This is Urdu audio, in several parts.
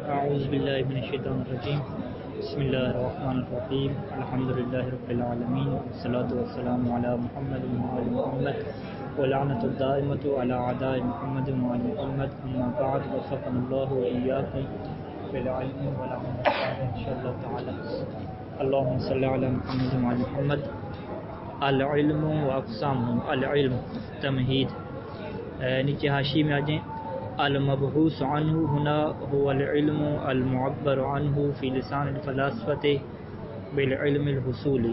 اعوذ باللہ من الشیطان الرجیم بسم اللہ الرحمن الرحیم الحمد للہ رب العالمین والصلاة والسلام علی محمد وعلی محمد ولعنۃ الدائمۃ علی اعداء محمد وعلی محمد اما بعد وفقنا اللہ وإیاکم بالعلم والعمل انشاءاللہ تعالی اللہم صلی علی محمد وعلی محمد العلم واقسامہ العلم تمہید نیچے حاشی میں آ جائیں المبحوث عنہ ہنا هو العلم المعبر عنہ فی لسان الفلاسفۃ بالعلم الحصولی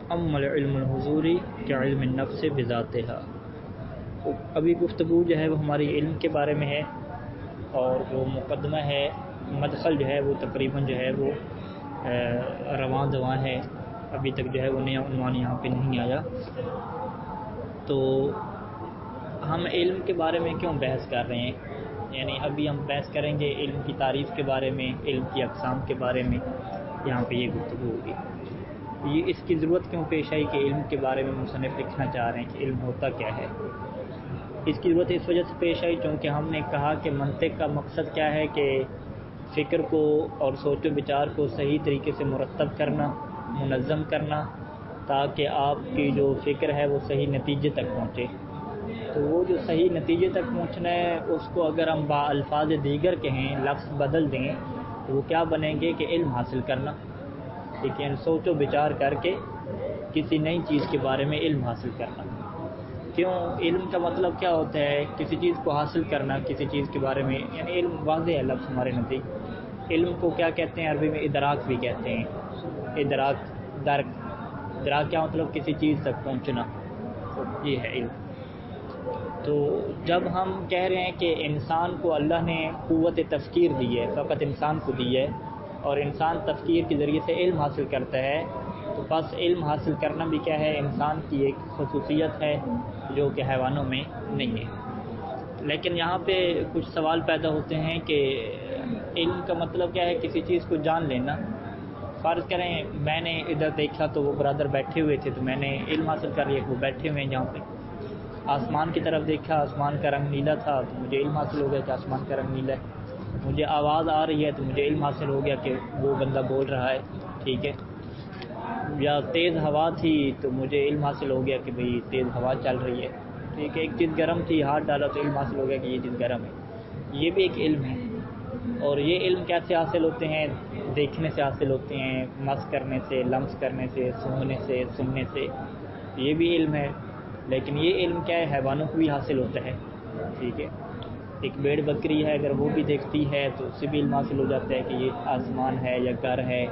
اما العلم الحضوری کعلم النفس بذاتہا۔ ابھی گفتگو جو ہے وہ ہماری علم کے بارے میں ہے، اور جو مقدمہ ہے، مدخل جو ہے وہ تقریباً جو ہے وہ رواں دواں ہے، ابھی تک جو ہے وہ نیا عنوان یہاں پہ نہیں آیا۔ تو ہم علم کے بارے میں کیوں بحث کر رہے ہیں؟ یعنی ابھی ہم بحث کریں گے علم کی تعریف کے بارے میں، علم کی اقسام کے بارے میں، یہاں پہ یہ گفتگو ہوگی۔ یہ اس کی ضرورت کیوں پیش آئی کہ علم کے بارے میں مصنف لکھنا چاہ رہے ہیں کہ علم ہوتا کیا ہے؟ اس کی ضرورت اس وجہ سے پیش آئی چونکہ ہم نے کہا کہ منطق کا مقصد کیا ہے کہ فکر کو اور سوچ و بچار کو صحیح طریقے سے مرتب کرنا، منظم کرنا، تاکہ آپ کی جو فکر ہے وہ صحیح نتیجے تک پہنچے۔ تو وہ جو صحیح نتیجے تک پہنچنا ہے اس کو اگر ہم با الفاظ دیگر کہیں، لفظ بدل دیں، تو وہ کیا بنیں گے کہ علم حاصل کرنا، لیکن سوچ و بچار کر کے کسی نئی چیز کے بارے میں علم حاصل کرنا۔ کیوں؟ علم کا مطلب کیا ہوتا ہے؟ کسی چیز کو حاصل کرنا، کسی چیز کے بارے میں، یعنی علم واضح ہے لفظ ہمارے نزدیک۔ علم کو کیا کہتے ہیں؟ عربی میں ادراک بھی کہتے ہیں۔ ادراک، درک، ادراک کیا مطلب؟ کسی چیز تک پہنچنا، تو یہ ہے علم۔ تو جب ہم کہہ رہے ہیں کہ انسان کو اللہ نے قوت تفکیر دی ہے، فقط انسان کو دی ہے، اور انسان تفکیر کے ذریعے سے علم حاصل کرتا ہے، تو بس علم حاصل کرنا بھی کیا ہے؟ انسان کی ایک خصوصیت ہے جو کہ حیوانوں میں نہیں ہے۔ لیکن یہاں پہ کچھ سوال پیدا ہوتے ہیں کہ علم کا مطلب کیا ہے؟ کسی چیز کو جان لینا۔ فرض کریں میں نے ادھر دیکھا تو وہ برادر بیٹھے ہوئے تھے، تو میں نے علم حاصل کر لیا کہ وہ بیٹھے ہوئے ہیں جہاں پہ۔ آسمان کی طرف دیکھا، آسمان کا رنگ نیلا تھا، تو مجھے علم حاصل ہو گیا کہ آسمان کا رنگ نیلا ہے۔ مجھے آواز آ رہی ہے تو مجھے علم حاصل ہو گیا کہ وہ بندہ بول رہا ہے، ٹھیک ہے۔ یا تیز ہوا تھی تو مجھے علم حاصل ہو گیا کہ بھئی تیز ہوا چل رہی ہے، ٹھیک ہے۔ ایک چیز گرم تھی، ہاتھ ڈالا تو علم حاصل ہو گیا کہ یہ چیز گرم ہے۔ یہ بھی ایک علم ہے، اور یہ علم کیسے حاصل ہوتے ہیں؟ دیکھنے سے حاصل ہوتے ہیں، مس کرنے سے، لمس کرنے سے، سونگنے سے، سننے سے، یہ بھی علم ہے۔ لیکن یہ علم کیا ہے؟ حیوانوں کو بھی حاصل ہوتا ہے، ٹھیک ہے۔ ایک بھیڑ بکری ہے، اگر وہ بھی دیکھتی ہے تو اس سے بھی علم حاصل ہو جاتا ہے کہ یہ آسمان ہے یا گھر ہے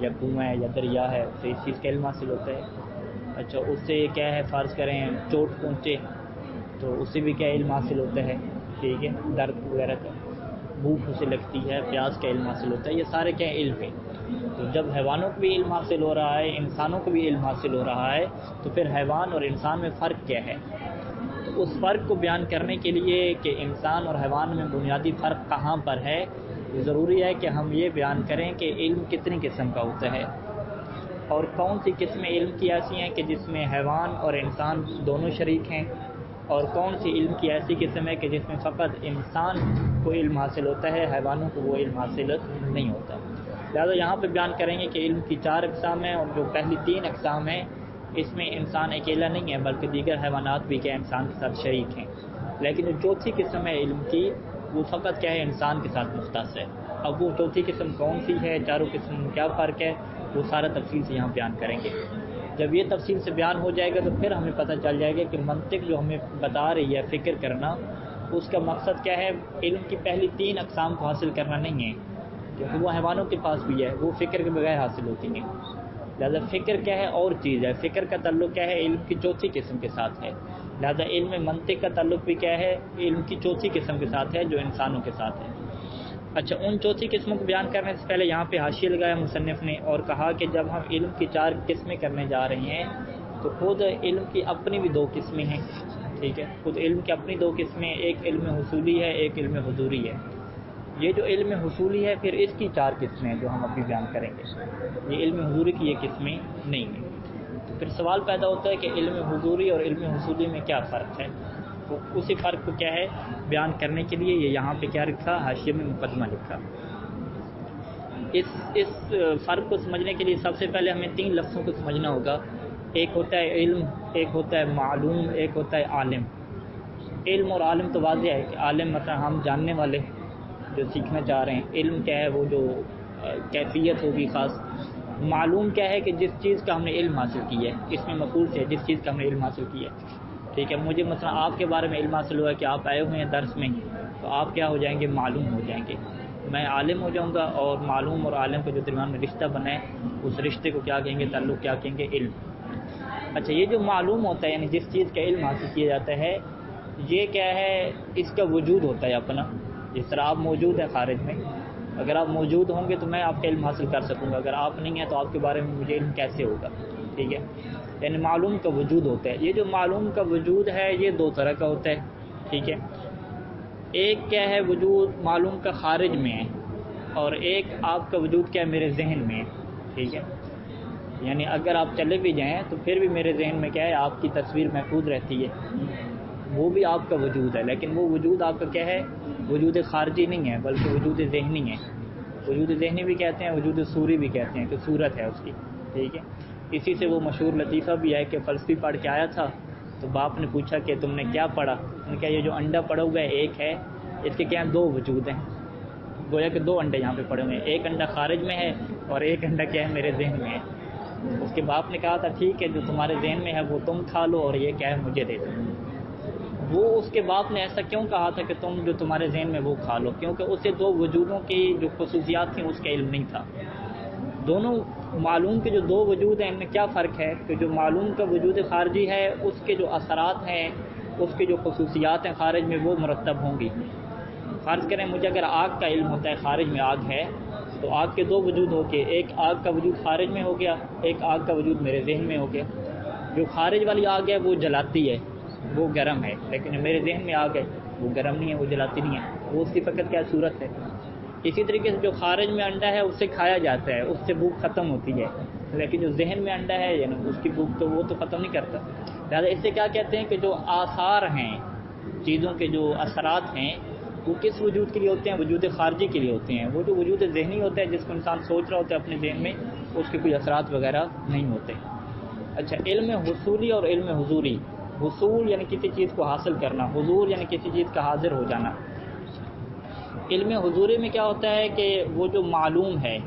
یا کنواں ہے یا دریا ہے، تو اس چیز کا علم حاصل ہوتا ہے۔ اچھا، اس سے کیا ہے؟ فرض کریں چوٹ پہنچے تو اس سے بھی کیا علم حاصل ہوتا ہے، ٹھیک ہے، درد وغیرہ کا۔ بھوک اسے لگتی ہے، پیاس کا علم حاصل ہوتا ہے، یہ سارے کیا علم ہیں۔ تو جب حیوانوں کو بھی علم حاصل ہو رہا ہے، انسانوں کو بھی علم حاصل ہو رہا ہے، تو پھر حیوان اور انسان میں فرق کیا ہے؟ تو اس فرق کو بیان کرنے کے لیے کہ انسان اور حیوان میں بنیادی فرق کہاں پر ہے، یہ ضروری ہے کہ ہم یہ بیان کریں کہ علم کتنی قسم کا ہوتا ہے، اور کون سی قسمیں علم کی ایسی ہیں کہ جس میں حیوان اور انسان دونوں شریک ہیں، اور کون سی علم کی ایسی قسم ہے کہ جس میں فقط انسان کو علم حاصل ہوتا ہے، حیوانوں کو وہ علم حاصل نہیں ہوتا۔ لہٰذا یہاں پہ بیان کریں گے کہ علم کی 4 اقسام ہیں، اور جو پہلی 3 اقسام ہیں اس میں انسان اکیلا نہیں ہے بلکہ دیگر حیوانات بھی کیا انسان کے ساتھ شریک ہیں۔ لیکن جو چوتھی قسم ہے علم کی، وہ فقط کیا ہے؟ انسان کے ساتھ مختص ہے۔ اب وہ چوتھی قسم کون سی ہے، چاروں قسم میں کیا فرق ہے، وہ سارا تفصیل سے یہاں بیان کریں گے۔ جب یہ تفصیل سے بیان ہو جائے گا تو پھر ہمیں پتہ چل جائے گا کہ منطق جو ہمیں بتا رہی ہے فکر کرنا، اس کا مقصد کیا ہے؟ علم کی پہلی 3 اقسام کو حاصل کرنا نہیں ہے، کیونکہ وہ حیوانوں کے پاس بھی ہے، وہ فکر کے بغیر حاصل ہوتی ہیں۔ لہذا فکر کیا ہے؟ اور چیز ہے۔ فکر کا تعلق کیا ہے؟ علم کی چوتھی قسم کے ساتھ ہے۔ لہذا علم منطق کا تعلق بھی کیا ہے؟ علم کی چوتھی قسم کے ساتھ ہے جو انسانوں کے ساتھ ہے۔ اچھا، ان چوتھی قسموں کو بیان کرنے سے پہلے یہاں پہ حاشیہ لگایا مصنف نے اور کہا کہ جب ہم علم کی 4 قسمیں کرنے جا رہے ہیں تو خود علم کی اپنی بھی 2 قسمیں ہیں، ٹھیک ہے۔ خود علم کی اپنی 2 قسمیں، ایک علم حصولی ہے، ایک علم حضوری ہے۔ یہ جو علم حصولی ہے پھر اس کی 4 قسمیں جو ہم ابھی بیان کریں گے، یہ علم حضوری کی یہ قسمیں نہیں ہیں۔ تو پھر سوال پیدا ہوتا ہے کہ علم حضوری اور علم حصولی میں کیا فرق ہے؟ تو اسی فرق کو کیا ہے بیان کرنے کے لیے یہ یہاں پہ کیا لکھا حاشیے میں مقدمہ لکھا۔ اس فرق کو سمجھنے کے لیے سب سے پہلے ہمیں 3 لفظوں کو سمجھنا ہوگا۔ ایک ہوتا ہے علم، ایک ہوتا ہے معلوم، ایک ہوتا ہے عالم۔ علم اور عالم تو واضح ہے کہ عالم مطلب ہم جاننے والے جو سیکھنا چاہ رہے ہیں، علم کیا ہے وہ جو کیفیت ہوگی خاص، معلوم کیا ہے کہ جس چیز کا ہم نے علم حاصل کیا ہے، اس میں مفعول سے جس چیز کا ہم نے علم حاصل کیا ہے، ٹھیک ہے۔ مجھے مثلا آپ کے بارے میں علم حاصل ہوا ہے کہ آپ آئے ہوئے ہیں درس میں، تو آپ کیا ہو جائیں گے معلوم ہو جائیں گے، میں عالم ہو جاؤں گا، اور معلوم اور عالم کے جو درمیان میں رشتہ بنا ہے اس رشتے کو کیا کہیں گے، تعلق کیا کہیں گے، علم۔ اچھا یہ جو معلوم ہوتا ہے یعنی جس چیز کا علم حاصل کیا جاتا ہے، یہ کیا ہے اس کا وجود ہوتا ہے اپنا، جس طرح آپ موجود ہیں خارج میں، اگر آپ موجود ہوں گے تو میں آپ کا علم حاصل کر سکوں گا، اگر آپ نہیں ہیں تو آپ کے بارے میں مجھے علم کیسے ہوگا، ٹھیک ہے۔ یعنی معلوم کا وجود ہوتا ہے۔ یہ جو معلوم کا وجود ہے یہ 2 طرح کا ہوتا ہے، ٹھیک ہے۔ ایک کیا ہے وجود معلوم کا خارج میں ہے، اور ایک آپ کا وجود کیا ہے میرے ذہن میں ہے، ٹھیک ہے۔ یعنی اگر آپ چلے بھی جائیں تو پھر بھی میرے ذہن میں کیا ہے آپ کی تصویر محفوظ رہتی ہے، وہ بھی آپ کا وجود ہے، لیکن وہ وجود آپ کا کیا ہے وجود خارجی نہیں ہے بلکہ وجود ذہنی ہے۔ وجود ذہنی بھی کہتے ہیں، وجود صوری بھی کہتے ہیں کہ صورت ہے اس کی، ٹھیک ہے۔ اسی سے وہ مشہور لطیفہ بھی ہے کہ فلسفی پڑھ کے آیا تھا تو باپ نے پوچھا کہ تم نے کیا پڑھا، انہوں نے کہا یہ جو انڈا پڑا ہوا ہے ایک ہے، اس کے کیا 2 وجود ہیں، گویا کہ 2 انڈے یہاں پہ پڑے ہوئے ہیں، ایک انڈا خارج میں ہے اور ایک انڈا کیا ہے میرے ذہن میں ہے۔ اس کے باپ نے کہا تھا ٹھیک ہے جو تمہارے ذہن میں ہے وہ تم کھا لو اور یہ کیا ہے مجھے دے دو۔ وہ اس کے باپ نے ایسا کیوں کہا تھا کہ تم جو تمہارے ذہن میں وہ کھا لو، کیونکہ اسے 2 وجودوں کی جو خصوصیات تھیں اس کا علم نہیں تھا۔ دونوں معلوم کے جو 2 وجود ہیں ان میں کیا فرق ہے کہ جو معلوم کا وجود خارجی ہے اس کے جو اثرات ہیں، اس کے جو خصوصیات ہیں خارج میں وہ مرتب ہوں گی۔ فرض کریں مجھے اگر آگ کا علم ہوتا ہے، خارج میں آگ ہے، تو آگ کے 2 وجود ہو کے ایک آگ کا وجود خارج میں ہو گیا، ایک آگ کا وجود میرے ذہن میں ہو گیا۔ جو خارج والی آگ ہے وہ جلاتی ہے، وہ گرم ہے، لیکن جو میرے ذہن میں آگ ہے وہ گرم نہیں ہے، وہ جلاتی نہیں ہے، وہ اس کی فقط کیا صورت ہے۔ اسی طریقے سے جو خارج میں انڈا ہے اس سے کھایا جاتا ہے، اس سے بھوک ختم ہوتی ہے، لیکن جو ذہن میں انڈا ہے یعنی اس کی بھوک تو وہ تو ختم نہیں کرتا۔ لہٰذا اس سے کیا کہتے ہیں کہ جو آثار ہیں چیزوں کے جو اثرات ہیں وہ کس وجود کے لیے ہوتے ہیں، وجود خارجی کے لیے ہوتے ہیں۔ وہ جو وجود ذہنی ہوتا ہے جس کو انسان سوچ رہا ہوتا ہے اپنے ذہن میں، اس کے کوئی اثرات وغیرہ نہیں ہوتے۔ اچھا علم حصولی اور علم حضوری۔ حصول یعنی کسی چیز کو حاصل کرنا، حضور یعنی کسی چیز کا حاضر ہو جانا۔ علم حضوری میں کیا ہوتا ہے کہ وہ جو معلوم ہے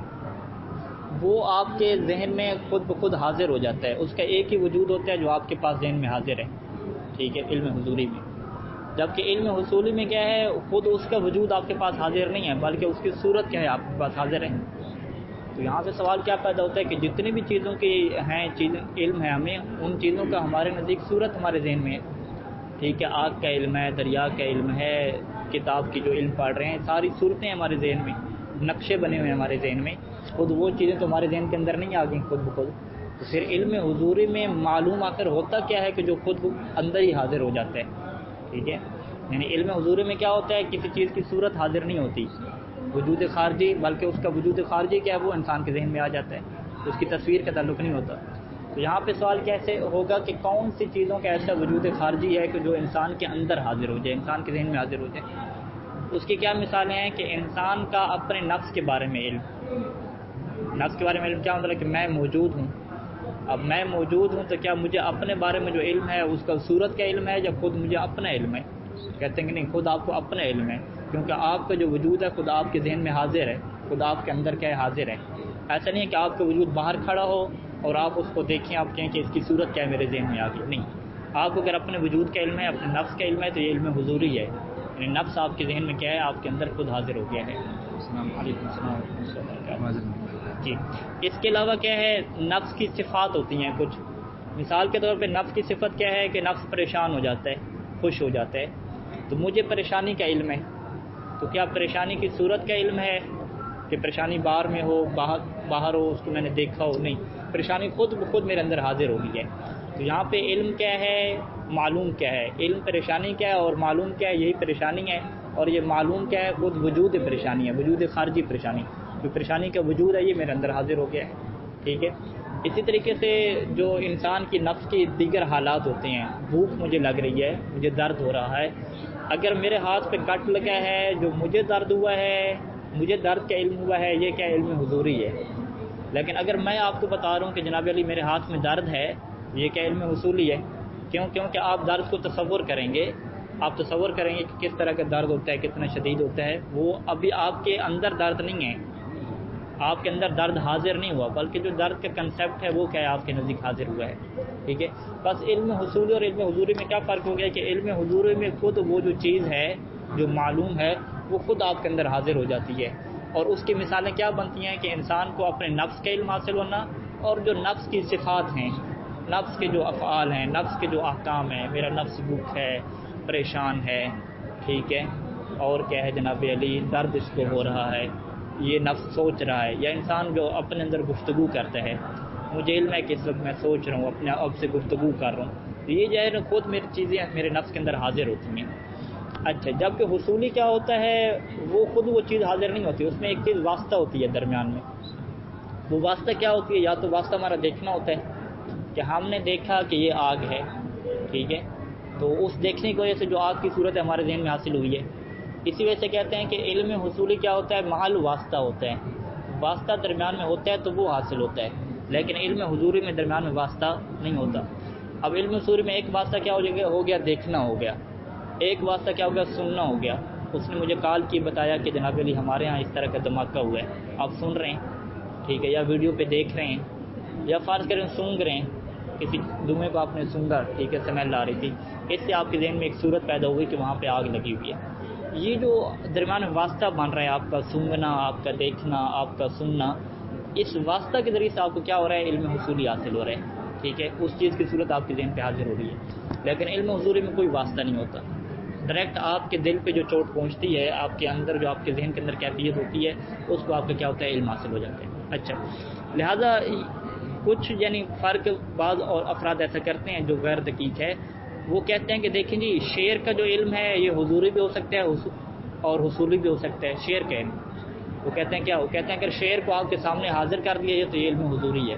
وہ آپ کے ذہن میں خود بخود حاضر ہو جاتا ہے، اس کا ایک ہی وجود ہوتا ہے جو آپ کے پاس ذہن میں حاضر ہے، ٹھیک ہے، علم حضوری میں۔ جبکہ علم حصولی میں کیا ہے خود اس کا وجود آپ کے پاس حاضر نہیں ہے بلکہ اس کی صورت کیا ہے آپ کے پاس حاضر ہے۔ تو یہاں سے سوال کیا پیدا ہوتا ہے کہ جتنی بھی چیزوں کی ہیں علم ہے ہمیں، ان چیزوں کا ہمارے نزدیک صورت ہمارے ذہن میں ہے، ٹھیک ہے، آگ کا علم ہے، دریا کا علم ہے، کتاب کی جو علم پڑھ رہے ہیں، ساری صورتیں ہمارے ذہن میں، نقشے بنے ہوئے ہیں ہمارے ذہن میں، خود وہ چیزیں تو ہمارے ذہن کے اندر نہیں آ گئیں خود بخود۔ تو پھر علم حضوری میں معلوم آخر ہوتا کیا ہے کہ جو خود اندر ہی حاضر ہو جاتا ہے، ٹھیک ہے۔ یعنی علم حضوری میں کیا ہوتا ہے کسی چیز کی صورت حاضر نہیں ہوتی وجود خارجی، بلکہ اس کا وجود خارجی کیا ہے وہ انسان کے ذہن میں آ جاتا ہے، اس کی تصویر کا تعلق نہیں ہوتا۔ تو یہاں پہ سوال کیسے ہوگا کہ کون سی چیزوں کا ایسا وجود خارجی ہے کہ جو انسان کے اندر حاضر ہو جائے، انسان کے ذہن میں حاضر ہو جائے۔ اس کی کیا مثالیں ہیں کہ انسان کا اپنے نفس کے بارے میں علم، نفس کے بارے میں علم کیا مطلب کہ میں موجود ہوں، اب میں موجود ہوں تو کیا مجھے اپنے بارے میں جو علم ہے اس کا صورت کا علم ہے یا خود مجھے اپنا علم ہے؟ کہتے ہیں کہ نہیں، خود آپ کو اپنا علم ہے، کیونکہ آپ کا جو وجود ہے خود آپ کے ذہن میں حاضر ہے، خود آپ کے اندر کیا ہے حاضر ہے۔ ایسا نہیں ہے کہ آپ کا وجود باہر کھڑا ہو اور آپ اس کو دیکھیں، آپ کہیں کہ اس کی صورت کیا ہے میرے ذہن میں آ گئی، نہیں، آپ کو اگر اپنے وجود کا علم ہے، اپنے نفس کا علم ہے تو یہ علم حضوری ہے، یعنی نفس آپ کے ذہن میں کیا ہے آپ کے اندر خود حاضر ہو گیا ہے۔ السلام علیکم جی۔ اس کے علاوہ کیا ہے نفس کی صفات ہوتی ہیں کچھ، مثال کے طور پہ نفس کی صفت کیا ہے کہ نفس پریشان ہو جاتا ہے، خوش ہو جاتا ہے، تو مجھے پریشانی کا علم ہے، تو کیا پریشانی کی صورت کا علم ہے کہ پریشانی باہر میں ہو، باہر ہو، اس کو میں نے دیکھا ہو، نہیں، پریشانی خود بخود میرے اندر حاضر ہو گئی ہے۔ تو یہاں پہ علم کیا ہے، معلوم کیا ہے، علم پریشانی کیا ہے اور معلوم کیا ہے، یہی پریشانی ہے، اور یہ معلوم کیا ہے خود وجود پریشانی ہے، وجود خارجی پریشانی، جو پریشانی کا وجود ہے یہ میرے اندر حاضر ہو گیا ہے، ٹھیک ہے۔ اسی طریقے سے جو انسان کی نفس کی دیگر حالات ہوتے ہیں، بھوک مجھے لگ رہی ہے، مجھے درد ہو رہا ہے، اگر میرے ہاتھ پہ کٹ لگا ہے، جو مجھے درد ہوا ہے، مجھے درد کا علم ہوا ہے، یہ کیا علم حضوری ہے؟ لیکن اگر میں آپ کو بتا رہا ہوں کہ جناب علی میرے ہاتھ میں درد ہے، یہ کیا علم حصولی ہے؟ کیونکہ آپ درد کو تصور کریں گے، آپ تصور کریں گے کہ کس طرح کا درد ہوتا ہے، کتنا شدید ہوتا ہے، وہ ابھی آپ کے اندر درد نہیں ہے، آپ کے اندر درد حاضر نہیں ہوا، بلکہ جو درد کا کنسیپٹ ہے وہ کیا ہے، آپ کے نزدیک حاضر ہوا ہے، ٹھیک ہے۔ بس علم حصولی اور علم حضوری میں کیا فرق ہو گیا کہ علم حضوری میں خود وہ جو چیز ہے جو معلوم ہے وہ خود آپ کے اندر حاضر ہو جاتی ہے، اور اس کی مثالیں کیا بنتی ہیں کہ انسان کو اپنے نفس کا علم حاصل ہونا، اور جو نفس کی صفات ہیں، نفس کے جو افعال ہیں، نفس کے جو احکام ہیں، میرا نفس بھوک ہے، پریشان ہے، ٹھیک ہے، اور کیا ہے جناب علی، درد اس کو ہو رہا ہے، یہ نفس سوچ رہا ہے، یا انسان جو اپنے اندر گفتگو کرتا ہے، مجھے علم ہے کہ اس وقت میں سوچ رہا ہوں، اپنے آپ سے گفتگو کر رہا ہوں، تو یہ جو ہے نا خود میری چیزیں میرے نفس کے اندر حاضر ہوتی ہیں۔ اچھا، جبکہ حصولی کیا ہوتا ہے، وہ خود وہ چیز حاضر نہیں ہوتی، اس میں ایک چیز واسطہ ہوتی ہے درمیان میں۔ وہ واسطہ کیا ہوتی ہے؟ یا تو واسطہ ہمارا دیکھنا ہوتا ہے کہ ہم نے دیکھا کہ یہ آگ ہے، ٹھیک ہے، تو اس دیکھنے کی وجہ سے جو آگ کی صورت ہے ہمارے ذہن میں حاصل ہوئی ہے، اسی وجہ سے کہتے ہیں کہ علم حصولی کیا ہوتا ہے، محل واسطہ ہوتا ہے، واسطہ درمیان میں ہوتا ہے تو وہ حاصل ہوتا ہے، لیکن علم حضوری میں درمیان میں واسطہ نہیں ہوتا۔ اب علم حضوری میں ایک واسطہ کیا ہو گیا، دیکھنا ہو گیا، ایک واسطہ کیا ہو گیا، سننا ہو گیا، اس نے مجھے کال کی بتایا کہ جناب علی ہمارے ہاں اس طرح کا دھماکہ ہوا ہے، آپ سن رہے ہیں، ٹھیک ہے، یا ویڈیو پہ دیکھ رہے ہیں، یا فرض کریں سونگ رہے ہیں، کسی دھوئیں کو آپ نے سونگا، ٹھیک ہے، سمیل آ رہی تھی، اس سے آپ کے ذہن میں ایک صورت پیدا ہوئی کہ وہاں پہ آگ لگی ہوئی ہے۔ یہ جو درمیان میں واسطہ بن رہا ہے، آپ کا سونگنا، آپ کا دیکھنا، آپ کا سننا، اس واسطہ کے ذریعے سے آپ کو کیا ہو رہا ہے، علم حصولی حاصل ہو رہا ہے، ٹھیک ہے، اس چیز کی صورت آپ کے ذہن پہ حاضر ہو رہی ہے۔ لیکن علم حضوری میں کوئی واسطہ نہیں ہوتا، ڈائریکٹ آپ کے دل پہ جو چوٹ پہنچتی ہے، آپ کے اندر جو آپ کے ذہن کے اندر کیفیت ہوتی ہے، اس کو آپ کا کیا ہوتا ہے، علم حاصل ہو جاتا ہے۔ اچھا، لہذا کچھ یعنی فرق بعض اور افراد ایسا کرتے ہیں جو غیر دقیق ہے، وہ کہتے ہیں کہ دیکھیں جی شعر کا جو علم ہے یہ حضوری بھی ہو سکتا ہے اور حصولی بھی ہو سکتا ہے، شعر کا علم، وہ کہتے ہیں کیا، وہ کہتے ہیں اگر شعر کو آپ کے سامنے حاضر کر دیا جائے تو یہ علم حضوری ہے،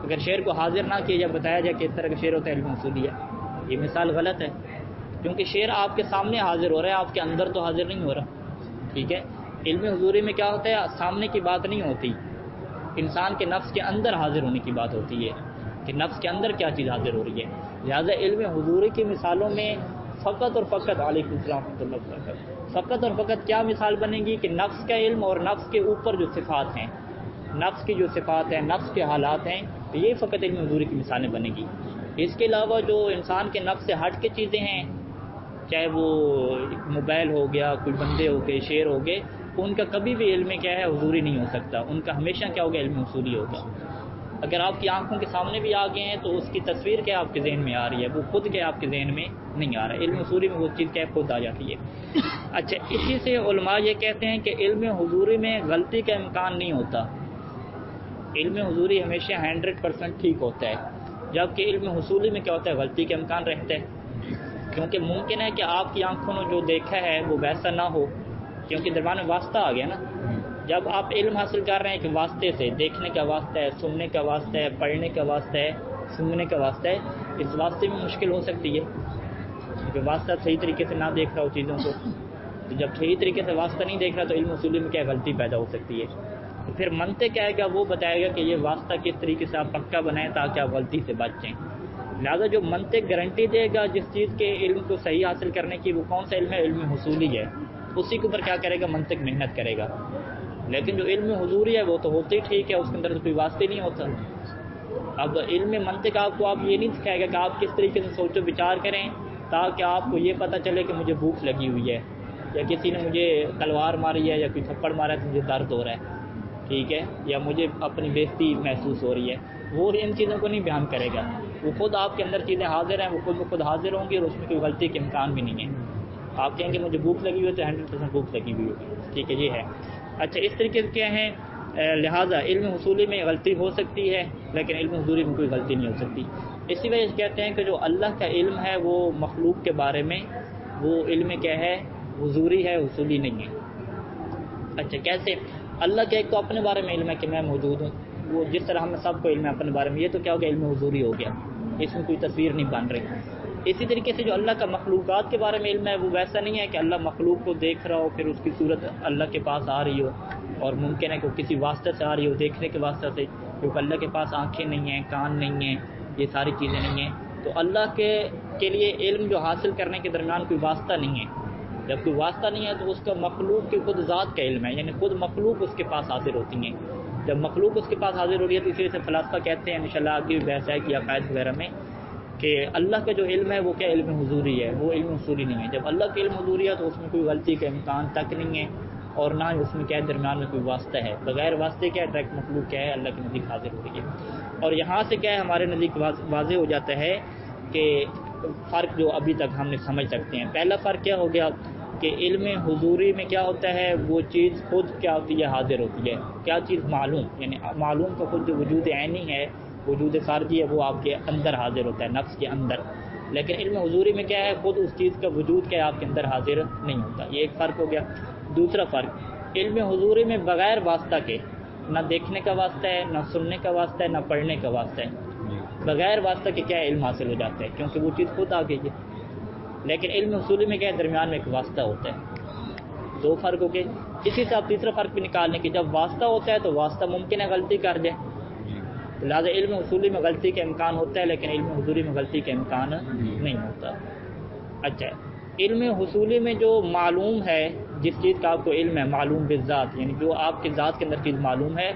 اگر شعر کو حاضر نہ کیا جائے، بتایا جائے کہ اس طرح کا شعر ہوتا ہے، علم حصولی ہے۔ یہ مثال غلط ہے، کیونکہ شعر آپ کے سامنے حاضر ہو رہا ہے، آپ کے اندر تو حاضر نہیں ہو رہا، ٹھیک ہے۔ علم حضوری میں کیا ہوتا ہے، سامنے کی بات نہیں ہوتی، انسان کے نفس کے اندر حاضر ہونے کی بات ہوتی ہے کہ نفس کے اندر کیا چیز حاضر ہو رہی ہے۔ لہٰذا علم حضوری کی مثالوں میں فقط اور فقط، علیکم السلام ورحمۃ اللہ وبرکاتہ، فقط اور فقط کیا مثال بنے گی کہ نفس کا علم اور نفس کے اوپر جو صفات ہیں، نفس کی جو صفات ہیں، نفس کے حالات ہیں، تو یہ فقط علم حضوری کی مثالیں بنے گی۔ اس کے علاوہ جو انسان کے نفس سے ہٹ کے چیزیں ہیں، چاہے وہ موبائل ہو گیا، کوئی بندے ہو گئے، شعر ہو گئے، ان کا کبھی بھی علم کیا ہے، حضوری نہیں ہو سکتا، ان کا ہمیشہ کیا ہوگا، علم حصولی ہوگا۔ اگر آپ کی آنکھوں کے سامنے بھی آ گئے ہیں تو اس کی تصویر کیا آپ کے ذہن میں آ رہی ہے، وہ خود کیا آپ کے ذہن میں نہیں آ رہا ہے، علم حضوری میں وہ چیز کیا خود آ جاتی ہے۔ اچھا، اسی سے علماء یہ کہتے ہیں کہ علم حضوری میں غلطی کا امکان نہیں ہوتا، علم حضوری ہمیشہ 100% ٹھیک ہوتا ہے، جبکہ علم حصولی میں کیا ہوتا ہے، غلطی کا امکان رہتا ہے، کیونکہ ممکن ہے کہ آپ کی آنکھوں نے جو دیکھا ہے وہ ویسا نہ ہو، کیونکہ درمیان میں واسطہ آ گیا نا۔ جب آپ علم حاصل کر رہے ہیں کہ واسطے سے، دیکھنے کا واسطہ ہے، سننے کا واسطہ ہے، پڑھنے کا واسطہ ہے، سننے کا واسطہ ہے، اس واسطے میں مشکل ہو سکتی ہے، کیونکہ واسطہ صحیح طریقے سے نہ دیکھ رہا ہو چیزوں کو، تو جب صحیح طریقے سے واسطہ نہیں دیکھ رہا تو علم حصولی میں کیا غلطی پیدا ہو سکتی ہے۔ تو پھر منطق کیا ہے گا، وہ بتائے گا کہ یہ واسطہ کس طریقے سے آپ پکا بنائیں تاکہ آپ غلطی سے بچ جائیں۔ لہٰذا جو منطق گارنٹی دے گا جس چیز کے علم کو صحیح حاصل کرنے کی، وہ کون سا علم ہے، علم حصولی ہے، اسی کے اوپر کیا کرے گا، منطق محنت کرے گا۔ لیکن جو علم حضوری ہے وہ تو ہوتے ہی ٹھیک ہے، اس کے اندر تو کوئی واسطے نہیں ہوتا۔ اب علم منطق آپ کو یہ نہیں سکھائے گا کہ آپ کس طریقے سے سوچ و بچار کریں تاکہ آپ کو یہ پتہ چلے کہ مجھے بھوک لگی ہوئی ہے، یا کسی نے مجھے تلوار ماری ہے، یا کوئی تھپڑ مارا ہے تو مجھے درد ہو رہا ہے، ٹھیک ہے، یا مجھے اپنی بےزتی محسوس ہو رہی ہے، وہ ان چیزوں کو نہیں بیان کرے گا، وہ خود آپ کے اندر چیزیں حاضر ہیں، وہ خود بخود حاضر ہوں گی، اور اس میں کوئی غلطی کے امکان بھی نہیں ہے۔ آپ کہیں گے مجھے بھوک لگی ہوئی ہے تو 100% بھوک لگی ہوئی ہوگی، ٹھیک ہے، یہ ہے۔ اچھا، اس طریقے سے کیا ہے، لہٰذا علم حصولی میں غلطی ہو سکتی ہے لیکن علم حضوری میں کوئی غلطی نہیں ہو سکتی۔ اسی وجہ سے کہتے ہیں کہ جو اللہ کا علم ہے وہ مخلوق کے بارے میں، وہ علم کیا ہے، حضوری ہے، حصولی نہیں ہے۔ اچھا، کیسے؟ اللہ کے ایک تو اپنے بارے میں علم ہے کہ میں موجود ہوں، وہ جس طرح ہم سب کو علم ہے اپنے بارے میں، یہ تو کیا ہو گیا، علم حضوری ہو گیا، اس میں کوئی تصویر نہیں بن رہی۔ اسی طریقے سے جو اللہ کا مخلوقات کے بارے میں علم ہے وہ ویسا نہیں ہے کہ اللہ مخلوق کو دیکھ رہا ہو، پھر اس کی صورت اللہ کے پاس آ رہی ہو، اور ممکن ہے کہ کسی واسطے سے آ رہی ہو، دیکھنے کے واسطے سے، کیونکہ اللہ کے پاس آنکھیں نہیں ہیں، کان نہیں ہیں، یہ ساری چیزیں نہیں ہیں۔ تو اللہ کے لیے علم جو حاصل کرنے کے درمیان کوئی واسطہ نہیں ہے۔ جب کوئی واسطہ نہیں ہے تو اس کا مخلوق کی خود ذات کا علم ہے، یعنی خود مخلوق اس کے پاس حاضر ہوتی ہیں۔ جب مخلوق اس کے پاس حاضر ہو رہی ہے تو اسی وجہ سے فلاسفہ کہتے ہیں، انشاءاللہ آگے بھی بحث ہے کہ عقائد وغیرہ میں، کہ اللہ کا جو علم ہے وہ کیا علم حضوری ہے، وہ علم اصولی نہیں ہے۔ جب اللہ کا علم حضوری ہے تو اس میں کوئی غلطی کا امکان تک نہیں ہے، اور نہ ہی اس میں کیا درمیان میں کوئی واسطہ ہے۔ بغیر واسطے کیا ڈائریکٹ مخلوق کیا ہے اللہ کے نزدیک حاضر ہو رہی ہے۔ اور یہاں سے کیا ہے ہمارے نزدیک واضح ہو جاتا ہے کہ فرق جو ابھی تک ہم نے سمجھ سکتے ہیں۔ پہلا فرق کیا ہو گیا کہ علم حضوری میں کیا ہوتا ہے، وہ چیز خود کیا ہوتی ہے، حاضر ہوتی ہے۔ کیا چیز معلوم، یعنی معلوم کا خود جو وجود عینی ہے، وجود خارجی ہے، وہ آپ کے اندر حاضر ہوتا ہے، نفس کے اندر۔ لیکن علم حضوری میں کیا ہے، خود اس چیز کا وجود کیا ہے آپ کے اندر حاضر نہیں ہوتا۔ یہ ایک فرق ہو گیا۔ دوسرا فرق، علم حضوری میں بغیر واسطہ کے، نہ دیکھنے کا واسطہ ہے، نہ سننے کا واسطہ ہے، نہ پڑھنے کا واسطہ ہے، بغیر واسطہ کے کیا علم حاصل ہو جاتا ہے، کیونکہ وہ چیز خود آ گئی ہے۔ لیکن علم حصولی میں کیا ہے، درمیان میں ایک واسطہ ہوتا ہے۔ دو فرق ہو گئے۔ اسی سے آپ تیسرا فرق بھی نکالنے کی، جب واسطہ ہوتا ہے تو واسطہ ممکن ہے غلطی کر جائے، لہٰذا علم حصولی میں غلطی کا امکان ہوتا ہے، لیکن علم حضوری میں غلطی کا امکان نہیں ہوتا۔ اچھا، علم حصولی میں جو معلوم ہے، جس چیز کا آپ کو علم ہے، معلوم بالذات، یعنی جو آپ کی ذات کے اندر چیز معلوم ہے،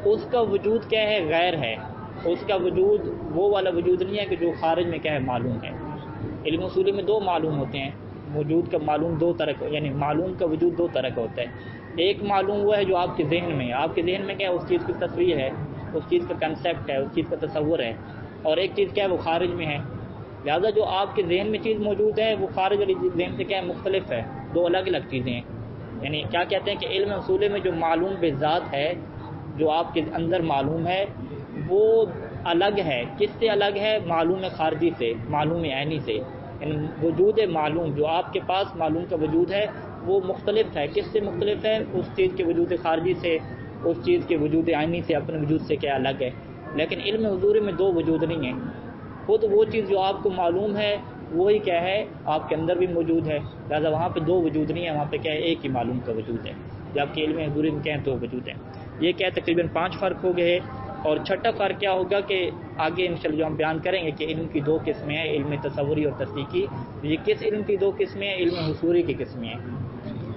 اس کا وجود کیا ہے، غیر ہے۔ اس کا وجود وہ والا وجود نہیں ہے کہ جو خارج میں کیا ہے، معلوم ہے۔ علم حصولی میں دو معلوم ہوتے ہیں، وجود کا معلوم دو طرح کا، یعنی معلوم کا وجود دو طرح کا ہوتا ہے۔ ایک معلوم وہ ہے جو آپ کے ذہن میں ہے، آپ کے ذہن میں کیا ہے، اس چیز کی تصویر ہے، اس چیز کا کنسیپٹ ہے، اس چیز کا تصور ہے، اور ایک چیز کیا ہے، وہ خارج میں ہے۔ لہٰذا جو آپ کے ذہن میں چیز موجود ہے وہ خارج والی ذہن سے کیا ہے، مختلف ہے، دو الگ الگ چیزیں ہیں۔ یعنی کیا کہتے ہیں کہ علم حصولی میں جو معلوم بالذات ہے، جو آپ کے اندر معلوم ہے، وہ الگ ہے۔ کس سے الگ ہے؟ معلوم خارجی سے، معلوم عینی سے۔ یعنی وجود معلوم جو آپ کے پاس معلوم کا وجود ہے وہ مختلف ہے۔ کس سے مختلف ہے؟ اس چیز کے وجود خارجی سے، اس چیز کے وجود عینی سے، اپنے وجود سے کیا الگ ہے۔ لیکن علم حضوری میں دو وجود نہیں ہیں، خود وہ چیز جو آپ کو معلوم ہے وہی کیا ہے آپ کے اندر بھی موجود ہے، لہٰذا وہاں پہ دو وجود نہیں ہے، وہاں پہ کیا ہے، ایک ہی معلوم کا وجود ہے۔ جب کہ علم حضوری میں کیا ہے، دو وجود ہیں۔ یہ کیا ہے، تقریباً 5 فرق ہو گئے۔ اور چھٹا فرق کیا ہوگا کہ آگے انشاءاللہ جو ہم بیان کریں گے کہ علم کی دو قسمیں ہیں، علم تصوری اور تصدیقی۔ یہ کس علم کی دو قسمیں ہیں؟ علم حصولی کی قسمیں ہیں۔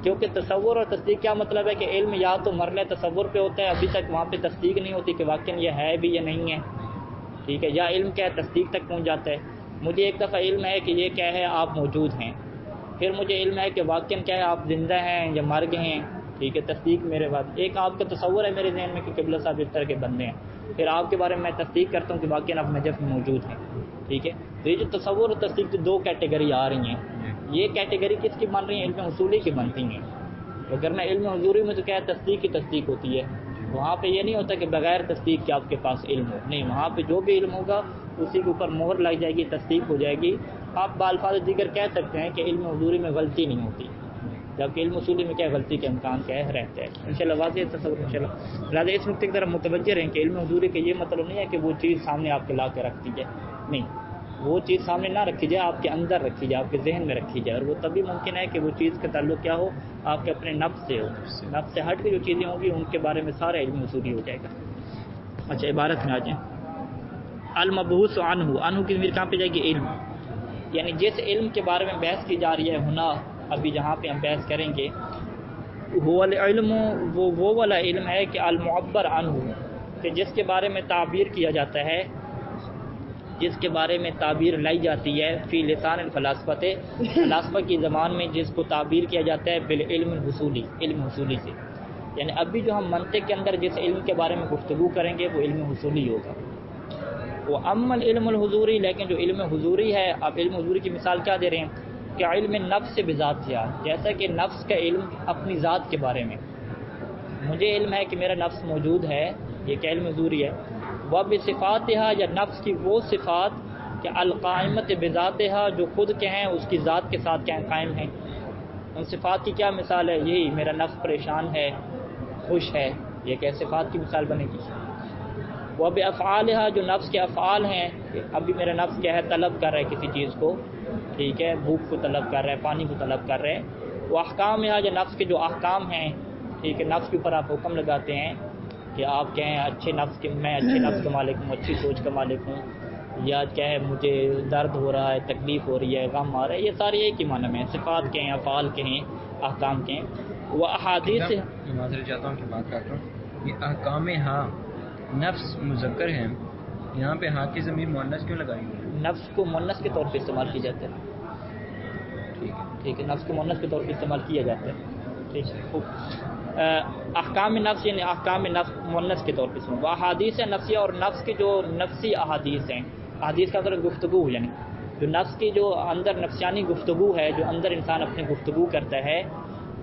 کیونکہ تصور اور تصدیق کیا مطلب ہے کہ علم یا تو مرحلہ تصور پہ ہوتا ہے، ابھی تک وہاں پہ تصدیق نہیں ہوتی کہ واقعاً یہ ہے بھی یا نہیں ہے، ٹھیک ہے، یا علم کیا ہے، تصدیق تک پہنچ جاتا ہے۔ مجھے ایک دفعہ علم ہے کہ یہ کیا ہے، آپ موجود ہیں، پھر مجھے علم ہے کہ واقعاً کیا ہے، آپ زندہ ہیں یا مر گئے ہیں، ٹھیک ہے، تصدیق میرے بعد۔ ایک آپ کا تصور ہے میرے ذہن میں کہ قبلہ صاحب اس طرح کے بندے ہیں، پھر آپ کے بارے میں تصدیق کرتا ہوں کہ واقعاً آپ نجف میں موجود ہیں، ٹھیک ہے۔ تو یہ جو تصور اور تصدیق کی دو کیٹیگری آ رہی ہیں، یہ کیٹیگری کس کی بن رہی ہیں؟ علم حصولی کی بنتی ہیں۔ وگرنہ علم حضوری میں تو کیا ہے، تصدیق کی تصدیق ہوتی ہے، وہاں پہ یہ نہیں ہوتا کہ بغیر تصدیق کے آپ کے پاس علم ہو، نہیں، وہاں پہ جو بھی علم ہوگا اسی کے اوپر مہر لگ جائے گی، تصدیق ہو جائے گی۔ آپ بالفاظ دیگر کہہ سکتے ہیں کہ علم حضوری میں غلطی نہیں ہوتی، جبکہ علم اصولی میں کیا غلطی کے امکان کیا ہے، رہتا ہے۔ انشاءاللہ واضح تصور انشاءاللہ۔ لہٰذا اس نقطے کی طرف متوجہ رہیں کہ علم حضوری کا یہ مطلب نہیں ہے کہ وہ چیز سامنے آپ کے لا کے رکھ دی جائے، نہیں، وہ چیز سامنے نہ رکھی جائے، آپ کے اندر رکھی جائے، آپ کے ذہن میں رکھی جائے، اور وہ تبھی ممکن ہے کہ وہ چیز کا تعلق کیا ہو، آپ کے اپنے نفس سے ہو، نفس سے ہٹ کے جو چیزیں ہوں گی ان کے بارے میں سارا علم حصولی ہو جائے گا۔ اچھا، عبارت میں آ جائیں، المبحوث عنہ کی ضمیر کہاں پہ جائے گی؟ علم، یعنی جس علم کے بارے میں بحث کی جا رہی ہے ہونا، ابھی جہاں پہ ہم بحث کریں گے، وہ العلم، وہ والا علم ہے کہ المعبر عنہ، کہ جس کے بارے میں تعبیر کیا جاتا ہے، جس کے بارے میں تعبیر لائی جاتی ہے، فی لسان الفلاسفہ، فلاسفہ کی زبان میں جس کو تعبیر کیا جاتا ہے بالعلم الحصولی، علم حصولی سے۔ یعنی ابھی جو ہم منطق کے اندر جس علم کے بارے میں گفتگو کریں گے وہ علم حصولی ہوگا۔ وہ اما العلم الحضوری، لیکن جو علم حضوری ہے، اب علم حضوری کی مثال کیا دے رہے ہیں کہ علم نفس سے بذات، جیسا کہ نفس کا علم اپنی ذات کے بارے میں، مجھے علم ہے کہ میرا نفس موجود ہے، یہ کیا علم حضوری ہے۔ وبصفاتھا، یا نفس کی وہ صفات کہ القائمت بذاتھا، جو خود کے ہیں، اس کی ذات کے ساتھ کیا قائم ہیں۔ ان صفات کی کیا مثال ہے؟ یہی میرا نفس پریشان ہے، خوش ہے، یہ کیا صفات کی مثال بنے گی۔ وہ بافعالها جو نفس کے افعال ہیں، ابھی میرا نفس کیا ہے طلب کر رہا ہے کسی چیز کو، ٹھیک ہے، بھوک کو طلب کر رہا ہے، پانی کو طلب کر رہا ہے، وہ احکامها جو نفس کے جو احکام ہیں، ٹھیک ہے، نفس کے اوپر آپ حکم لگاتے ہیں کہ آپ کہیں اچھے نفس کے، میں اچھے نفس کا مالک ہوں، اچھی سوچ کا مالک ہوں، یا کیا ہے مجھے درد ہو رہا ہے، تکلیف ہو رہی ہے، غم آ رہا ہے، یہ سارے ایک ہی معنی میں صفات کے ہیں، افعال کے ہیں، احکام کے ہیں۔ وہ احادیث، میں معذرت چاہتا ہوں کہ بات کر رہا ہوں، یہ احکام ہاں نفس مذکر ہے، یہاں پہ ہاں کی ضمیر مؤنث کیوں لگائی ہوئی ہے؟ نفس کو مؤنث کے طور پہ استعمال کی جاتا ہے، ٹھیک ہے، نفس کو مؤنث کے طور پہ استعمال کیا جاتا ہے، ٹھیک ہے، خوب۔ احکام نفس یعنی احکام نفس مؤنث کے طور پہ استعمال، وہ احادیث نفسیہ، اور نفس کے جو نفسی احادیث ہیں، احادیث کا مطلب گفتگو، یعنی جو نفس کی جو اندر نفسیانی گفتگو ہے، جو اندر انسان اپنے گفتگو کرتا ہے،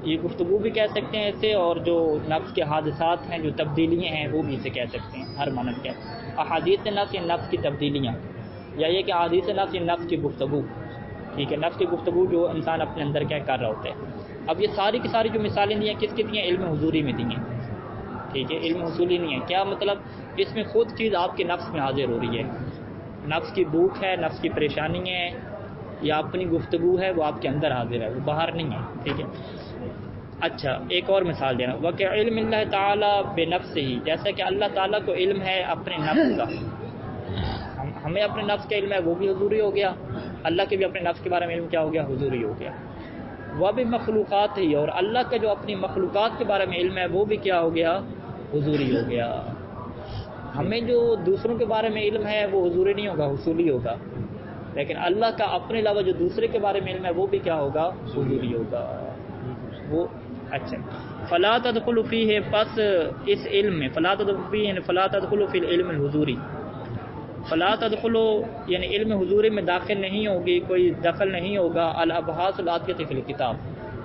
یہ گفتگو بھی کہہ سکتے ہیں اسے، اور جو نفس کے حادثات ہیں، جو تبدیلیاں ہیں، وہ بھی اسے کہہ سکتے ہیں، ہر معنی کیا احادیث نفس یا نفس کی تبدیلیاں، یا یہ کہ احادیث نفس یا نفس کی گفتگو، ٹھیک ہے، نفس کی گفتگو جو انسان اپنے اندر کیا کر رہا ہوتا ہے۔ اب یہ ساری کی ساری جو مثالیں دی ہیں کس کی دی ہیں؟ علم حضوری میں دی ہیں، ٹھیک ہے، علم حصولی نہیں ہے، کیا مطلب؟ اس میں خود چیز آپ کے نفس میں حاضر ہو رہی ہے، نفس کی بھوک ہے، نفس کی پریشانی ہے، یا اپنی گفتگو ہے، وہ آپ کے اندر حاضر ہے، وہ باہر نہیں ہے، ٹھیک ہے۔ اچھا ایک اور مثال دینا، وہ کہ علم اللہ تعالیٰ بے نفس ہی، جیسا کہ اللہ تعالیٰ کو علم ہے اپنے نفس کا، ہمیں اپنے نفس کا علم ہے، وہ بھی حضوری ہو گیا، اللہ کے بھی اپنے نفس کے بارے میں علم کیا ہو گیا؟ حضوری ہو گیا۔ وہ بھی مخلوقات ہی، اور اللہ کا جو اپنی مخلوقات کے بارے میں علم ہے وہ بھی کیا ہو گیا؟ حضوری ہو گیا۔ ہمیں جو دوسروں کے بارے میں علم ہے وہ حضوری نہیں ہوگا، حصولی ہوگا، لیکن اللہ کا اپنے علاوہ جو دوسرے کے بارے میں علم ہے وہ بھی کیا ہوگا؟ حضوری ہوگا وہ۔ اچھا، فلا تدخلوا فیہ، پس اس علم میں، فلا تدخلوا فیہ یعنی فلا تدخلوا فی العلم الحضوری، فلا تدخلوا یعنی علم حضوری میں داخل نہیں ہوگی، کوئی دخل نہیں ہوگا، الابحاث الآتیۃ فی الکتاب،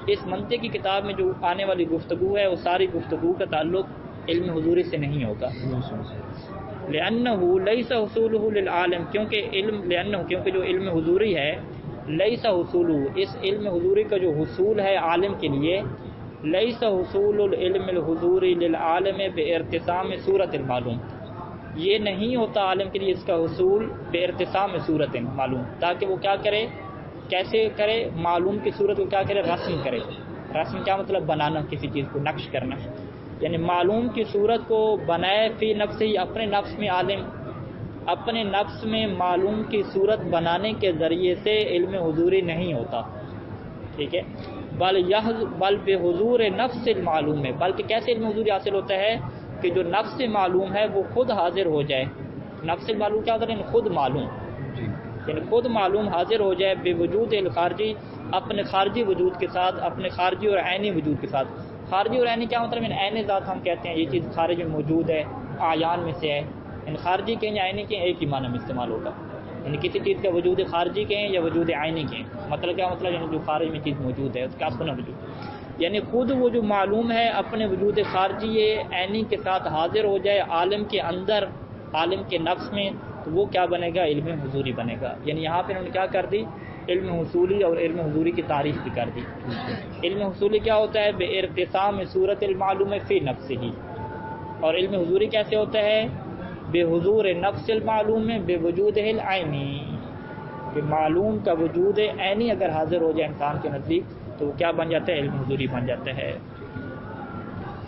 اس منطق کی کتاب میں جو آنے والی گفتگو ہے وہ ساری گفتگو کا تعلق علم حضوری سے نہیں ہوگا، لأنہ لیس حصولہ للعالم، کیونکہ کیونکہ جو علم حضوری ہے، لیس حصولہ، اس علم حضوری کا جو حصول ہے عالم کے لیے، لیس حصول العلم الحضوری للعالم بارتسام صورت المعلوم، یہ نہیں ہوتا عالم کے لیے اس کا حصول بارتسام صورت معلوم، تاکہ وہ کیا کرے، کیسے کرے، معلوم کی صورت کو کیا کرے، رسم کرے، رسم کیا مطلب؟ بنانا، کسی چیز کو نقش کرنا، یعنی معلوم کی صورت کو بنائے فی نفس ہی، اپنے نفس میں، عالم اپنے نفس میں معلوم کی صورت بنانے کے ذریعے سے علم حضوری نہیں ہوتا، ٹھیک ہے، بل بے حضور نفس المعلوم ہے، بلکہ کیسے علم حضوری حاصل ہوتا ہے کہ جو نفس معلوم ہے وہ خود حاضر ہو جائے، نفس المعلوم کیا ہوتا ہے؟ خود معلوم، یعنی خود معلوم حاضر ہو جائے، بے وجود الخارجی، اپنے خارجی وجود کے ساتھ، اپنے خارجی اور عینی وجود کے ساتھ۔ خارجی اور عینی کیا مطلب؟ عین ذات ہم کہتے ہیں یہ چیز خارج میں موجود ہے، اعیان میں سے ہے، یعنی خارجی کہیں یا عینی کہیں ایک ہی معنی میں استعمال ہوگا، یعنی کسی چیز کا وجود خارجی کہیں یا وجود عینی کہیں، مطلب کیا مطلب؟ یعنی جو خارج میں چیز موجود ہے اس کا اپنا وجود، یعنی خود وہ جو معلوم ہے اپنے وجود خارجی عینی کے ساتھ حاضر ہو جائے عالم کے اندر، عالم کے نفس میں، تو وہ کیا بنے گا؟ علم حضوری بنے گا۔ یعنی یہاں پہ انہوں نے کیا کر دی؟ علم حصولی اور علم حضوری کی تعریف بھی کر دی۔ علم حصولی کیا ہوتا ہے؟ بے ارتسام صورت المعلوم فی نفس ہی، اور علم حضوری کیسے ہوتا ہے؟ بے حضور نفس المعلوم میں، بے وجود العینی، کہ معلوم کا وجود عینی اگر حاضر ہو جائے انسان کے نزدیک تو وہ کیا بن جاتا ہے؟ علم حضوری بن جاتا ہے۔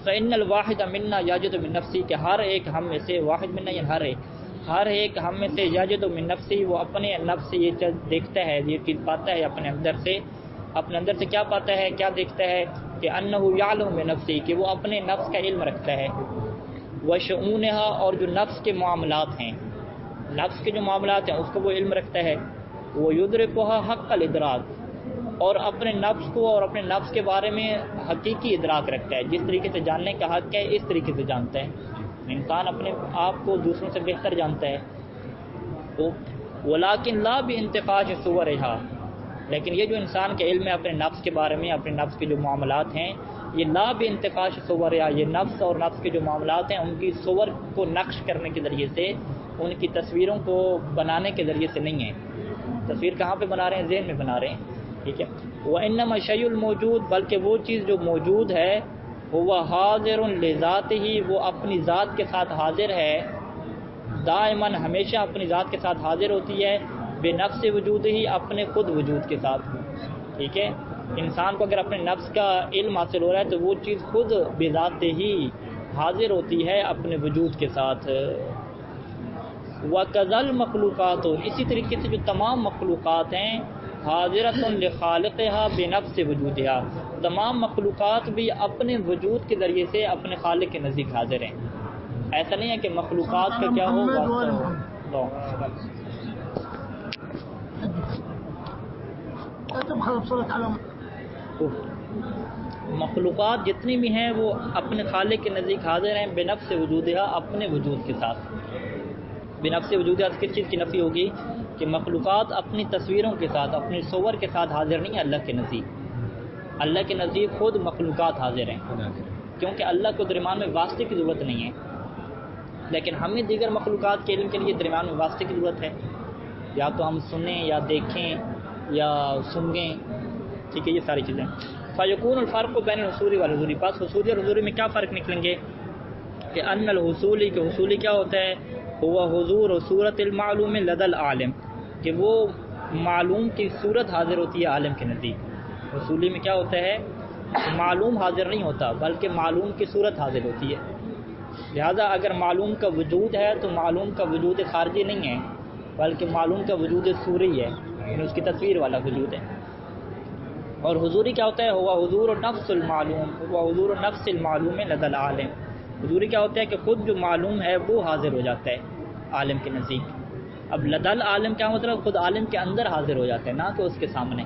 فإن الواحد منا یجد من نفسی، کہ ہر ایک ہم میں سے، واحد منا یعنی ہر ایک ہم میں سے، یجد من نفسی، وہ اپنے نفس سے یہ چیز دیکھتا ہے، یہ چیز پاتا ہے اپنے اندر سے کیا پاتا ہے، کیا دیکھتا ہے؟ کہ انہ یعلم بنفسی، کہ وہ اپنے نفس کا علم رکھتا ہے، وشؤونہا، اور جو نفس کے معاملات ہیں، نفس کے جو معاملات ہیں اس کو وہ علم رکھتا ہے، وہ یدرکھا حق الادراک، اور اپنے نفس کو اور اپنے نفس کے بارے میں حقیقی ادراک رکھتا ہے، جس طریقے سے جاننے کا حق ہے اس طریقے سے جانتا ہے، انسان اپنے آپ کو دوسروں سے بہتر جانتا ہے، ولیکن لا بانتقاش صورہا، لیکن یہ جو انسان کے علم ہے اپنے نفس کے بارے میں، اپنے نفس کے جو معاملات ہیں، یہ لا بانتقاش صورہا، یہ نفس اور نفس کے جو معاملات ہیں ان کی صور کو نقش کرنے کے ذریعے سے، ان کی تصویروں کو بنانے کے ذریعے سے نہیں ہے۔ تصویر کہاں پہ بنا رہے ہیں؟ ذہن میں بنا رہے ہیں، ٹھیک ہے۔ وَإِنَّمَا الشَّيْءُ الْمَوْجُودُ، بلکہ وہ چیز جو موجود ہے، وہ حاضر لذاتہ، وہ اپنی ذات کے ساتھ حاضر ہے، دائماً ہمیشہ اپنی ذات کے ساتھ حاضر ہوتی ہے، بے نفس وجود ہی اپنے خود وجود کے ساتھ. ٹھیک ہے، انسان کو اگر اپنے نفس کا علم حاصل ہو رہا ہے تو وہ چیز خود بذات ہی حاضر ہوتی ہے اپنے وجود کے ساتھ. وَكَذَلْ مخلوقات، اسی طریقے سے جو تمام مخلوقات ہیں، حاضرۃ لخالقها بنفس وجودها، تمام مخلوقات بھی اپنے وجود کے ذریعے سے اپنے خالق کے نزدیک حاضر ہیں. ایسا نہیں ہے کہ مخلوقات کا کیا ہو مخلوقات جتنی بھی ہیں وہ اپنے خالق کے نزدیک حاضر ہیں بنفس وجودها، اپنے وجود کے ساتھ. بنفس وجودها کس چیز کی نفی ہوگی؟ کہ مخلوقات اپنی تصویروں کے ساتھ، اپنی صور کے ساتھ حاضر نہیں ہے اللہ کے نزدیک. اللہ کے نزدیک خود مخلوقات حاضر ہیں، کیونکہ اللہ کو درمیان میں واسطے کی ضرورت نہیں ہے. لیکن ہمیں دیگر مخلوقات کے علم کے لیے درمیان میں واسطے کی ضرورت ہے، یا تو ہم سنیں یا دیکھیں یا سنگیں. ٹھیک ہے، یہ ساری چیزیں. فیکون الفرق بین الحصولی والحضوری، پاس حصولی اور حضوری میں کیا فرق نکلیں گے؟ کہ ان الحصولی، کہ حصولی کیا ہوتا ہے؟ ہوا حضور صورت المعلوم لدى العالم، کہ وہ معلوم کی صورت حاضر ہوتی ہے عالم کے نزدیک. حصولی میں کیا ہوتا ہے؟ معلوم حاضر نہیں ہوتا بلکہ معلوم کی صورت حاضر ہوتی ہے. لہذا اگر معلوم کا وجود ہے تو معلوم کا وجود خارجی نہیں ہے بلکہ معلوم کا وجود صوری ہے، یعنی اس کی تصویر والا وجود ہے. اور حضوری کیا ہوتا ہے؟ ہوا حضور نفس المعلوم، ہوا حضور نفس المعلوم لدى العالم. حضوری کیا ہوتا ہے؟ کہ خود جو معلوم ہے وہ حاضر ہو جاتا ہے عالم کے نزدیک. اب لدى العالم کیا مطلب؟ خود عالم کے اندر حاضر ہو جاتا ہے، نہ کہ اس کے سامنے.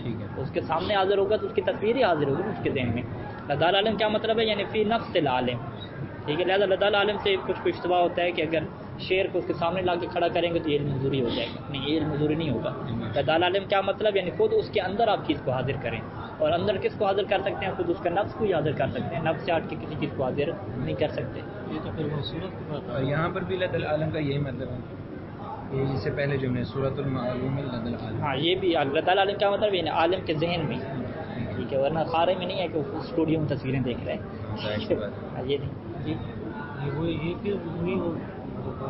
ٹھیک ہے، اس کے سامنے حاضر ہوگا تو اس کی تصویر ہی حاضر ہوگی اس کے ذہن میں. لدى العالم کیا مطلب ہے؟ یعنی فی نفس العالم. ٹھیک ہے، لہٰذا لدى العالم سے کچھ اشتباہ ہوتا ہے کہ اگر شعر کو اس کے سامنے لا کے کھڑا کریں گے تو یہ علم حضوری ہو جائے گا. نہیں، یہ علم حضوری نہیں ہوگا. لدى العالم کیا مطلب؟ یعنی خود اس کے اندر آپ چیز کو حاضر کریں. اور اندر کس کو حاضر کر سکتے ہیں؟ خود اس کا نفس کو ہی حاضر کر سکتے ہیں، نفس سے ہٹ کے کسی چیز کو حاضر نہیں کر سکتے. یہ تو پھر وہ صورت کی بات ہے. اور یہاں پر بھی لدى العالم کا یہی مطلب ہے، یہ اس سے پہلے جملے صورت المعلوم لدى العالم. ہاں، یہ بھی لدى العالم کیا مطلب؟ یعنی عالم کے ذہن میں. ٹھیک ہے، ورنہ خارے میں نہیں ہے کہ وہ اسٹوڈیو میں تصویریں دیکھ رہے ہیں. ظاہر سی بات ہے. یہ نہیں جی. یہ کہ وہی ہو کہ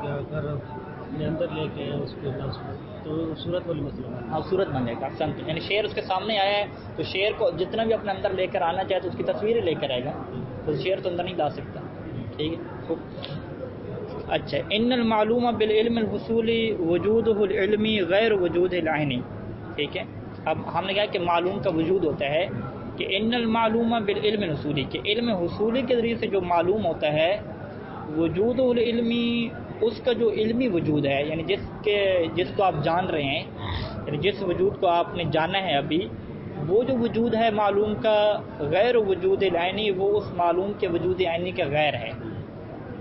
اگر اپنے اندر لے کے اس کے نفس تو صورت والی مسئلہ ہے. ہاں، صورت بن جائے گا. یعنی شعر اس کے سامنے آیا ہے تو شعر کو جتنا بھی اپنے اندر لے کر آنا چاہے تو اس کی تصویر لے کر آئے گا، تو شعر تو اندر نہیں لا سکتا. ٹھیک ہے. اچھا، ان المعلوم بالعلم الحصولی وجودہ العلمی غیر وجود العینی. ٹھیک ہے، اب ہم نے کہا کہ معلوم کا وجود ہوتا ہے کہ ان المعلوم بالعلم الحصولی، کہ علم حصولی کے ذریعے سے جو معلوم ہوتا ہے، وجود العلمی، اس کا جو علمی وجود ہے، یعنی جس کو آپ جان رہے ہیں، یعنی جس وجود کو آپ نے جانا ہے ابھی، وہ جو وجود ہے معلوم کا، غیر وجود العینی، وہ اس معلوم کے وجود عینی کا غیر ہے.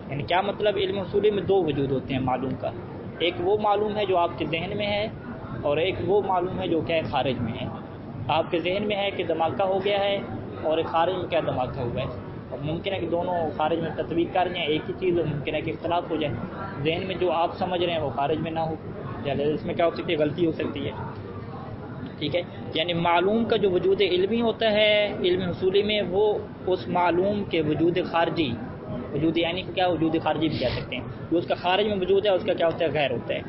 یعنی کیا مطلب؟ علم حصولی میں دو وجود ہوتے ہیں معلوم کا. ایک وہ معلوم ہے جو آپ کے ذہن میں ہے، اور ایک وہ معلوم ہے جو کیا ہے خارج میں ہے. آپ کے ذہن میں ہے کہ دھماکہ ہو گیا ہے، اور ایک خارج میں کیا دھماکہ ہوا ہے. اور ممکن ہے کہ دونوں خارج میں تطبیق کر جائیں ایک ہی چیز، اور ممکن ہے کہ اختلاف ہو جائے. ذہن میں جو آپ سمجھ رہے ہیں وہ خارج میں نہ ہو، یا اس میں کیا ہو سکتی ہے؟ غلطی ہو سکتی ہے. ٹھیک ہے، یعنی معلوم کا جو وجود علمی ہوتا ہے علم حصولی میں، وہ اس معلوم کے وجود خارجی، وجود یعنی کیا وجود خارجی بھی کہہ سکتے ہیں، جو اس کا خارج میں وجود ہے اس کا کیا ہوتا ہے؟ غیر ہوتا ہے.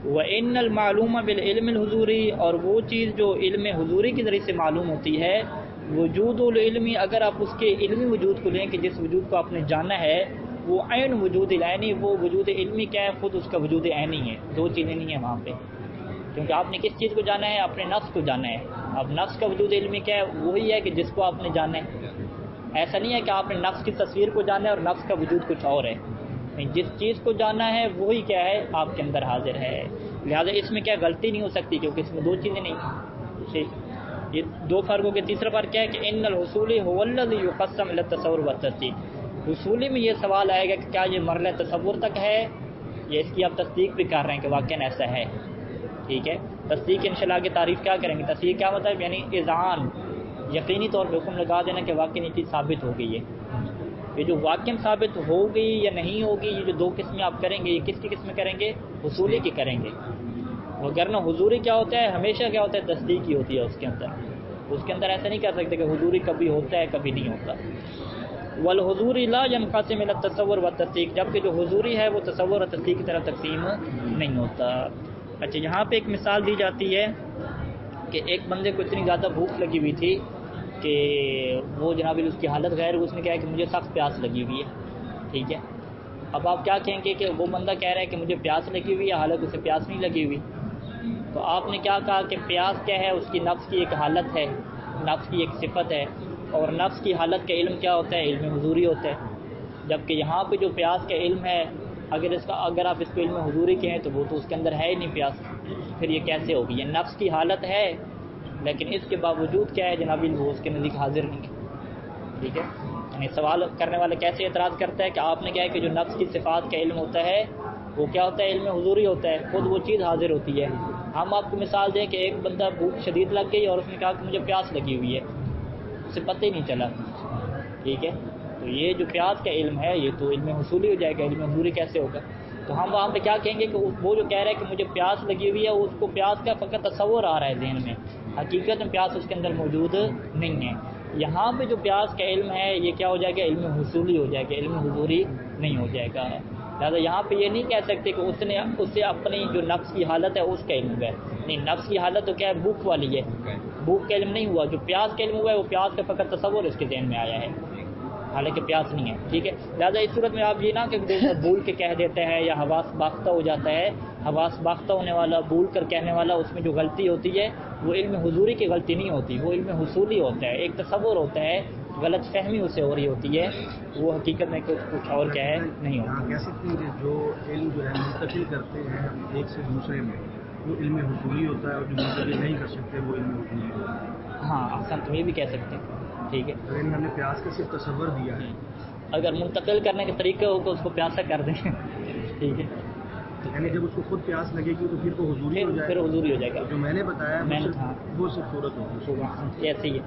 وَإِنَّ الْمَعْلُومَ بِالْعِلْمِ الْحُضُورِ، اور وہ چیز جو علم حضوری کے ذریعے سے معلوم ہوتی ہے، وجود العلمی، اگر آپ اس کے علمی وجود کو لیں کہ جس وجود کو آپ نے جانا ہے، وہ عین وجود العینی، وہ وجود علمی کیا ہے؟ خود اس کا وجود عینی ہے. دو چیزیں نہیں ہیں وہاں پہ، کیونکہ آپ نے کس چیز کو جانا ہے؟ اپنے نفس کو جانا ہے. اب نفس کا وجود علمی کیا ہے؟ وہی ہے کہ جس کو آپ نے جانا ہے. ایسا نہیں ہے کہ آپ نے نفس کی تصویر کو جانا ہے اور نفس کا وجود کچھ اور ہے. جس چیز کو جانا ہے وہی کیا ہے؟ آپ کے اندر حاضر ہے. لہٰذا اس میں کیا غلطی نہیں ہو سکتی، کیونکہ اس میں دو چیزیں نہیں. یہ دو فرق ہو گئے. تیسرا فرق کیا ہے کہ ان الحصولی هو الذی یقسم الی التصور والتصدیق. حصولی میں یہ سوال آئے گا کہ کیا یہ مرحلہ تصور تک ہے، یا اس کی آپ تصدیق بھی کر رہے ہیں کہ واقعاً ایسا ہے. ٹھیک ہے، تصدیق انشاءاللہ آگے تعریف کیا کریں گے. تصدیق کیا مطلب؟ یعنی اذعان، یقینی طور پہ حکم لگا دینا کہ واقعی یہ چیز ثابت ہو گئی ہے. یہ جو واقعاً ثابت ہو گئی یا نہیں ہوگی، یہ جو دو قسمیں آپ کریں گے، یہ کس کی قسمیں کریں گے؟ حصولی کی کریں گے. وگرنہ حضوری کیا ہوتا ہے؟ ہمیشہ کیا ہوتا ہے؟ تصدیق ہی ہوتی ہے اس کے اندر. اس کے اندر ایسا نہیں کہہ سکتے کہ حضوری کبھی ہوتا ہے کبھی نہیں ہوتا. والحضور لا ينقسم الى التصور والتصدیق، جبکہ جو حضوری ہے وہ تصور اور تصدیق کی طرف تقسیم نہیں ہوتا. اچھا یہاں پہ ایک مثال دی جاتی ہے کہ ایک بندے کو اتنی زیادہ بھوک لگی ہوئی تھی کہ وہ جناب اس کی حالت غیر، اس نے کہا کہ مجھے سخت پیاس لگی ہوئی ہے. ٹھیک ہے، اب آپ کیا کہیں گے کہ وہ بندہ کہہ رہا ہے کہ مجھے پیاس لگی ہوئی ہے حالانکہ اسے پیاس نہیں لگی ہوئی. تو آپ نے کیا کہا کہ پیاس کیا ہے، اس کی نفس کی ایک حالت ہے، نفس کی ایک صفت ہے، اور نفس کی حالت کا علم کیا ہوتا ہے، علم حضوری ہوتا ہے. جبکہ یہاں پہ جو پیاس کا علم ہے، اگر آپ اس کو علم حضوری کہیں تو وہ تو اس کے اندر ہے ہی نہیں پیاس، پھر یہ کیسے ہوگی؟ یہ نفس کی حالت ہے لیکن اس کے باوجود کیا ہے جناب وہ اس کے نزدیک حاضر نہیں ہے. ٹھیک ہے، یعنی سوال کرنے والا کیسے اعتراض کرتا ہے کہ آپ نے کہا ہے کہ جو نفس کی صفات کا علم ہوتا ہے وہ کیا ہوتا ہے، علم حضوری ہوتا ہے، خود وہ چیز حاضر ہوتی ہے. ہم آپ کو مثال دیں کہ ایک بندہ بھوک شدید لگ گئی اور اس نے کہا کہ مجھے پیاس لگی ہوئی ہے، اسے پتہ ہی نہیں چلا. ٹھیک ہے، تو یہ جو پیاس کا علم ہے یہ تو علم حصولی ہو جائے گا، علم حضوری کیسے ہوگا؟ تو ہم وہاں پہ کیا کہیں گے کہ وہ جو کہہ رہا ہے کہ مجھے پیاس لگی ہوئی ہے اس کو پیاس کا فقط تصور آ رہا ہے ذہن میں، حقیقت میں پیاس اس کے اندر موجود نہیں ہے. یہاں پہ جو پیاس کا علم ہے یہ کیا ہو جائے گا، علم حصولی ہو جائے گا، علم حضوری نہیں ہو جائے گا. لہٰذا یہاں پہ یہ نہیں کہہ سکتے کہ اس سے اپنی جو نفس کی حالت ہے اس کا علم ہے. نہیں، نفس کی حالت تو کیا ہے، بھوک والی ہے، بھوک کا علم نہیں ہوا. جو پیاس کا علم ہوا ہے وہ پیاس کا فقط تصور اس کے ذہن میں آیا ہے، حالانکہ پیاس نہیں ہے. ٹھیک ہے، لہٰذا اس صورت میں آپ یہ نہ کہ بھول کے کہہ دیتے ہیں یا حواس باختہ ہو جاتا ہے. حواس باختہ ہونے والا، بھول کر کہنے والا، اس میں جو غلطی ہوتی ہے وہ علم حضوری کی غلطی نہیں ہوتی، وہ علم حصولی ہوتا ہے، ایک تصور ہوتا ہے، غلط فہمی اسے ہو رہی ہوتی ہے، وہ حقیقت میں کچھ اور کیا ہے نہیں ہوتا. کہہ سکتے ہیں کہ جو علم جو ہے منتقل کرتے ہیں ایک سے دوسرے میں وہ علم حصولی ہوتا ہے، اور جو منتقل نہیں کر سکتے وہ علم حصولی ہوتا ہے. ہاں احسن، تم یہ بھی کہہ سکتے ہیں. ٹھیک ہے، اگر ہم نے پیاس کا صرف تصور دیا ہے، اگر منتقل کرنے کے طریقے ہو تو اس کو پیاسا کر دیں. ٹھیک ہے، یعنی جب اس کو خود پیاس لگے گی تو پھر وہ حضوری ہو جائے پھر گا. حضوری ہو جائے گا. جو میں نے بتایا ہاں وہ صرف صورت ہوگی. ایسے ہی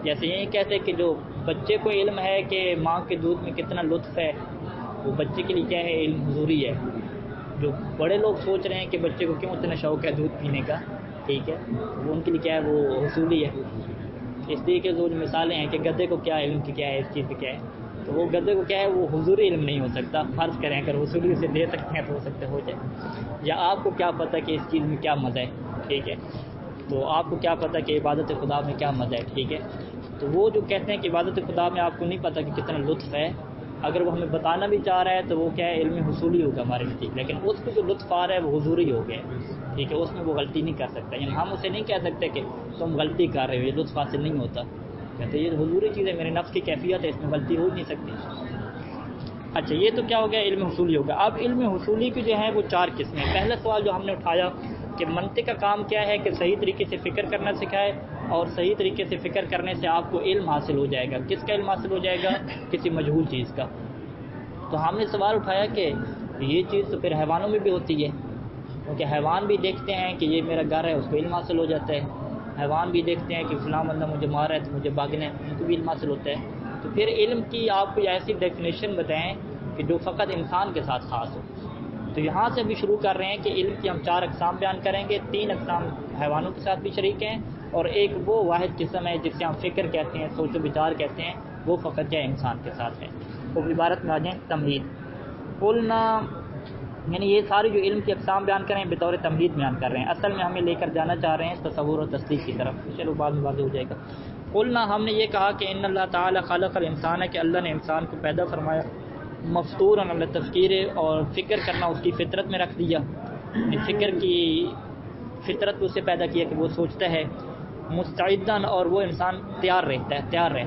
جیسے یہی کہتے کہ جو بچے کو علم ہے کہ ماں کے دودھ میں کتنا لطف ہے، وہ بچے کے لیے کیا ہے، علم حضوری ہے. جو بڑے لوگ سوچ رہے ہیں کہ بچے کو کیوں اتنا شوق ہے دودھ پینے کا، ٹھیک ہے، وہ ان کے لیے کیا ہے، وہ حصولی ہے. اس لیے کہ جو مثالیں ہیں کہ گدھے کو کیا علم کی کیا ہے، اس چیز پہ کیا ہے، تو وہ گدھے کو کیا ہے، وہ حضوری علم نہیں ہو سکتا. فرض کریں اگر حصولی اسے دے سکتے ہیں تو ہو سکتے ہو جائے. یا آپ کو کیا پتہ کہ اس چیز میں کیا مزہ ہے، ٹھیک ہے، تو آپ کو کیا پتہ کہ عبادت خدا میں کیا مزہ ہے. ٹھیک ہے، تو وہ جو کہتے ہیں کہ عبادت خدا میں آپ کو نہیں پتہ کہ کتنا لطف ہے، اگر وہ ہمیں بتانا بھی چاہ رہا ہے تو وہ کیا ہے، علم حصولی ہوگا ہمارے نزدیک، لیکن اس کو جو لطف آ رہا ہے وہ حضوری ہو گیا. ٹھیک ہے، اس میں وہ غلطی نہیں کر سکتا. یعنی ہم اسے نہیں کہہ سکتے کہ تم غلطی کر رہے ہو، یہ لطف حاصل نہیں ہوتا. کہتے یہ حضوری چیز ہے، میرے نفس کی کیفیت ہے، اس میں غلطی ہو ہی نہیں سکتی. اچھا یہ تو کیا ہو گیا، علم حصولی ہوگا. اب علم حصولی کی جو ہے وہ 4 قسمیں. پہلا سوال جو ہم نے اٹھایا کہ منطق کا کام کیا ہے، کہ صحیح طریقے سے فکر کرنا سکھائے، اور صحیح طریقے سے فکر کرنے سے آپ کو علم حاصل ہو جائے گا. کس کا علم حاصل ہو جائے گا، کسی مجہول چیز کا. تو ہم نے سوال اٹھایا کہ یہ چیز تو پھر حیوانوں میں بھی ہوتی ہے، کیونکہ حیوان بھی دیکھتے ہیں کہ یہ میرا گھر ہے، اس کو علم حاصل ہو جاتا ہے. حیوان بھی دیکھتے ہیں کہ فلاں بندہ مجھے مارا ہے تو مجھے بھاگنا ہے، ان کو بھی علم حاصل ہوتا ہے. تو پھر علم کی آپ کو ایسی ڈیفینیشن بتائیں کہ جو فقط انسان کے ساتھ خاص ہو. تو یہاں سے ابھی شروع کر رہے ہیں کہ علم کی ہم 4 اقسام بیان کریں گے. 3 اقسام حیوانوں کے ساتھ بھی شریک ہیں، اور ایک وہ واحد قسم ہے جس سے ہم فکر کہتے ہیں، سوچ و بچار کہتے ہیں، وہ فقط کیا انسان کے ساتھ ہے. تو عبارت میں آ جائیں تمہید. قلنا یعنی یہ ساری جو علم کی اقسام بیان کریں بطور تمہید بیان کر رہے ہیں، اصل میں ہمیں لے کر جانا چاہ رہے ہیں تصور و تصدیق کی طرف. چلو بعد میں واضح ہو جائے گا. قلنا ہم نے یہ کہا کہ ان اللہ تعالی خلق الانسان ہے، کہ اللہ نے انسان کو پیدا فرمایا مفطورا علی التفکیر، اور فکر کرنا اس کی فطرت میں رکھ دیا. فکر کی فطرت کو اسے پیدا کیا کہ وہ سوچتا ہے. مستعدن، اور وہ انسان تیار رہتا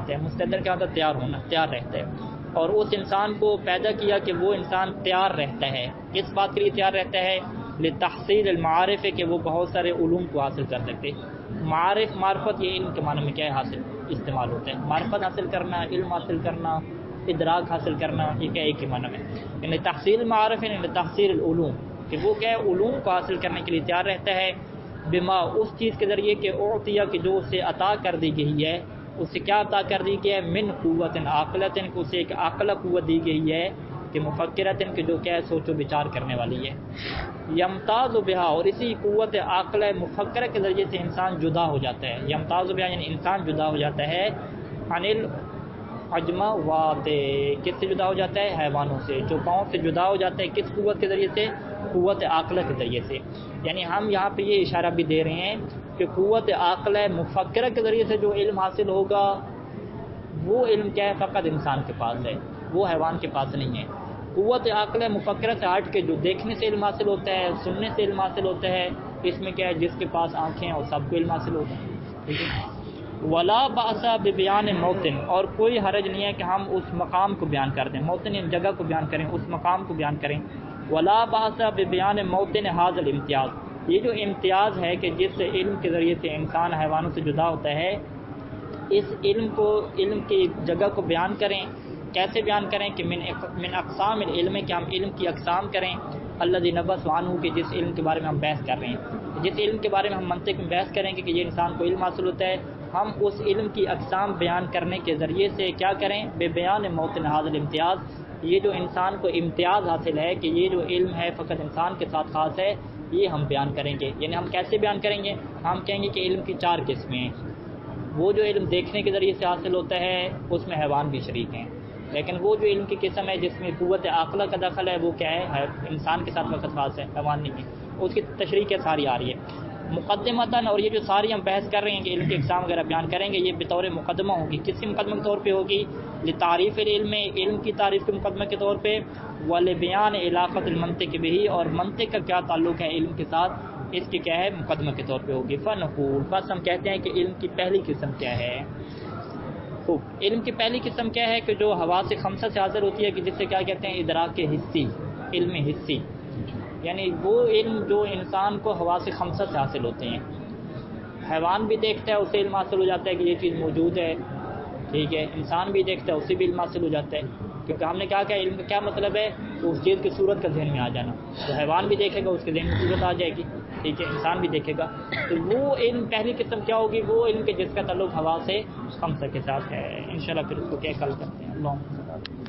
ہے. مستعدن کیا ہوتا ہے، تیار ہونا، تیار رہتا ہے. اور اس انسان کو پیدا کیا کہ وہ انسان تیار رہتا ہے. کس بات کے لیے تیار رہتا ہے، لتحصیل المعارف، ہے کہ وہ بہت سارے علوم کو حاصل کر سکتے. معرفت یہ علم کے معنی میں کیا ہے، حاصل استعمال ہوتا ہے. معرفت حاصل کرنا، علم حاصل کرنا، ادراک حاصل کرنا، یہ کیا ایک کے معنی میں. یعنی تحصیل المعارف یعنی تحصیل العلوم، کہ وہ کیا ہے، علوم کو حاصل کرنے کے لیے تیار رہتا ہے. بما، اس چیز کے ذریعے کہ اعطیہ، کہ جو اسے عطا کر دی گئی ہے. اس سے کیا عطا کر دی گئی ہے، من قوت عاقلۃ، کہ اسے ایک عاقلہ قوت دی گئی ہے. کہ مفکرتن کہ جو کیا ہے سوچ و بچار کرنے والی ہے، یمتاز بہا اور اسی قوت عقل مفکرہ کے ذریعے سے انسان جدا ہو جاتا ہے، یمتاز بہا یعنی انسان جدا ہو جاتا ہے، انل اجموات کس سے جدا ہو جاتا ہے؟ حیوانوں سے، چوپاؤں سے جدا ہو جاتا ہے، کس قوت کے ذریعے سے؟ قوت عقل کے ذریعے سے۔ یعنی ہم یہاں پہ یہ اشارہ بھی دے رہے ہیں کہ قوت عقل مفکرہ کے ذریعے سے جو علم حاصل ہوگا وہ علم کیا ہے؟ فقط انسان کے پاس ہے، وہ حیوان کے پاس نہیں ہے۔ قوت عقل مفکرہ سے ہٹ کے جو دیکھنے سے علم حاصل ہوتا ہے، سننے سے علم حاصل ہوتا ہے، اس میں کیا ہے؟ جس کے پاس آنکھیں ہیں وہ سب کو علم حاصل ہوتا ہے، ٹھیک ہے۔ ولا باس ببیان موطن اور کوئی حرج نہیں ہے کہ ہم اس مقام کو بیان کر دیں، موطن یعنی جگہ کو بیان کریں، اس مقام کو بیان کریں۔ ولا باس ببیان موطن هذا الامتیاز، یہ جو امتیاز ہے کہ جس علم کے ذریعے سے انسان حیوانوں سے جدا ہوتا ہے، اس علم کو، علم کی جگہ کو بیان کریں۔ کیسے بیان کریں؟ کہ من اقسام العلم، کہ ہم علم کی اقسام کریں، الذی نبث عنہ، کہ جس علم کے بارے میں ہم بحث کر رہے ہیں، جس علم کے بارے میں ہم منطق میں بحث کریں گے کہ یہ انسان کو علم حاصل ہوتا ہے، ہم اس علم کی اقسام بیان کرنے کے ذریعے سے کیا کریں؟ بے بیان موطن هذا الامتیاز، یہ جو انسان کو امتیاز حاصل ہے کہ یہ جو علم ہے فقط انسان کے ساتھ خاص ہے، یہ ہم بیان کریں گے۔ یعنی ہم کیسے بیان کریں گے؟ ہم کہیں گے کہ علم کی 4 قسمیں ہیں۔ وہ جو علم دیکھنے کے ذریعے سے حاصل ہوتا ہے اس میں حیوان بھی شریک ہیں، لیکن وہ جو علم کی قسم ہے جس میں قوت عقلہ کا دخل ہے وہ کیا ہے؟ انسان کے ساتھ فقط خاص ہے، حیوان نہیں ہے۔ اس کی تشریح کیا ساری آ رہی ہے مقدمتاً، اور یہ جو ساری ہم بحث کر رہے ہیں کہ علم کی اقسام وغیرہ بیان کریں گے، یہ بطور مقدمہ ہوگی۔ کسی مقدمہ کے طور پہ ہوگی؟ لتعریف العلم، علم کی تعریف کے مقدمہ کے طور پہ، ولبیان علاقۃ المنطق بھی، اور منطق کا کیا تعلق ہے علم کے ساتھ، اس کی کیا ہے؟ مقدمہ کے طور پہ ہوگی۔ فنقول، بس ہم کہتے ہیں کہ علم کی پہلی قسم کیا ہے؟ خوب، علم کی پہلی قسم کیا ہے؟ کہ جو حواس خمسہ سے حاصل ہوتی ہے، کہ جس سے کیا کہتے ہیں؟ ادراک حسی، علم حسی، یعنی وہ علم جو انسان کو حواس خمسہ سے حاصل ہوتے ہیں۔ حیوان بھی دیکھتا ہے اسے علم حاصل ہو جاتا ہے کہ یہ چیز موجود ہے، ٹھیک ہے، انسان بھی دیکھتا ہے اسے بھی علم حاصل ہو جاتا ہے، کیونکہ ہم نے کہا کہ علم کا کیا مطلب ہے؟ تو اس چیز کی صورت کا ذہن میں آ جانا، تو حیوان بھی دیکھے گا اس کے ذہن میں صورت آ جائے گی، ٹھیک ہے، انسان بھی دیکھے گا۔ تو وہ علم پہلی قسم کیا ہوگی؟ وہ علم کے جس کا تعلق حواس خمسہ کے ساتھ ہے۔ انشاءاللہ پھر اس کو کیا کل کرتے ہیں۔ اللہ